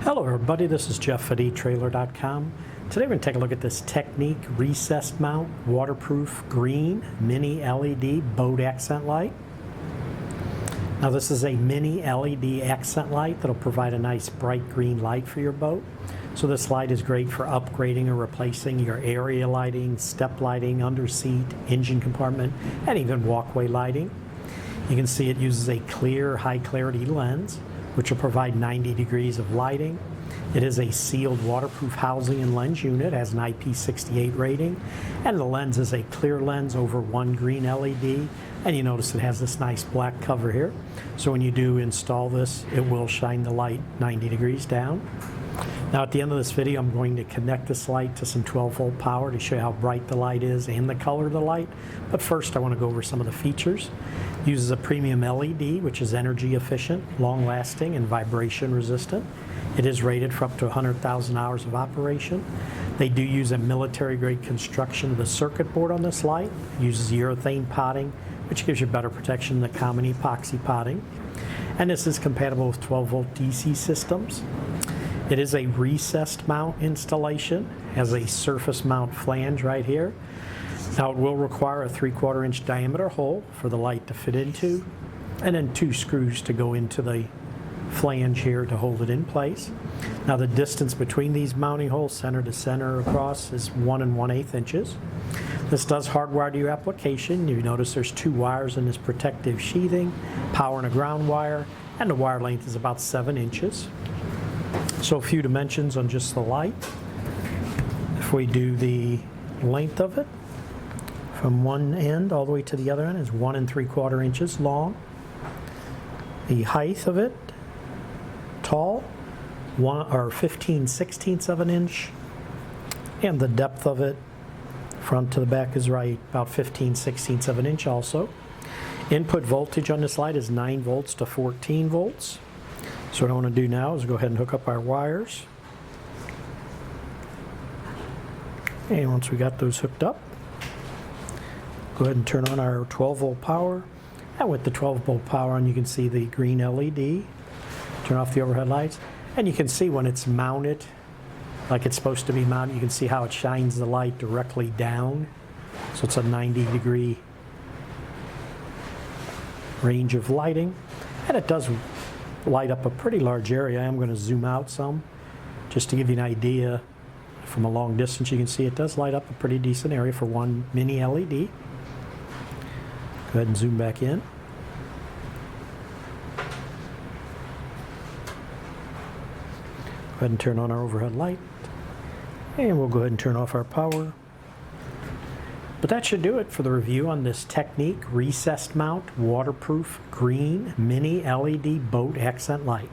Hello everybody, this is Jeff at Etrailer.com. Today we're going to take a look at this TecNiq recessed mount waterproof green mini LED boat accent light. Now this is a mini LED accent light that'll provide a nice bright green light for your boat. So this light is great for upgrading or replacing your area lighting, step lighting, underseat, engine compartment, and even walkway lighting. You can see it uses a clear, high clarity lens, which will provide 90 degrees of lighting. It is a sealed waterproof housing and lens unit, has an IP68 rating, and the lens is a clear lens over one green LED, and you notice it has this nice black cover here. So when you do install this, it will shine the light 90 degrees down. Now at the end of this video, I'm going to connect this light to some 12-volt power to show you how bright the light is and the color of the light. But first I want to go over some of the features. It uses a premium LED, which is energy efficient, long-lasting, and vibration resistant. It is rated for up to 100,000 hours of operation. They do use a military-grade construction of the circuit board on this light. It uses urethane potting, which gives you better protection than the common epoxy potting. And this is compatible with 12-volt DC systems. It is a recessed mount installation, has a surface mount flange right here. Now it will require a 3/4 inch diameter hole for the light to fit into, and then 2 screws to go into the flange here to hold it in place. Now the distance between these mounting holes, center to center across, is 1 1/8 inches. This does hardwire to your application. You notice there's 2 wires in this protective sheathing, power and a ground wire, and the wire length is about 7 inches. So a few dimensions on just the light. If we do the length of it, from one end all the way to the other end is 1 3/4 inches long. The height of it, tall, 15/16 of an inch. And the depth of it, front to the back, is right about 15/16 of an inch also. Input voltage on this light is 9 volts to 14 volts. So what I want to do now is go ahead and hook up our wires. And once we got those hooked up, go ahead and turn on our 12-volt power. And with the 12-volt power on, you can see the green LED. Turn off the overhead lights. And you can see when it's mounted, like it's supposed to be mounted, you can see how it shines the light directly down. So it's a 90-degree range of lighting. And it does light up a pretty large area. I'm going to zoom out some just to give you an idea. From a long distance, you can see it does light up a pretty decent area for one mini LED. Go ahead and zoom back in. Go ahead and turn on our overhead light. And we'll go ahead and turn off our power. But that should do it for the review on this TecNiq recessed mount waterproof green mini LED boat accent light.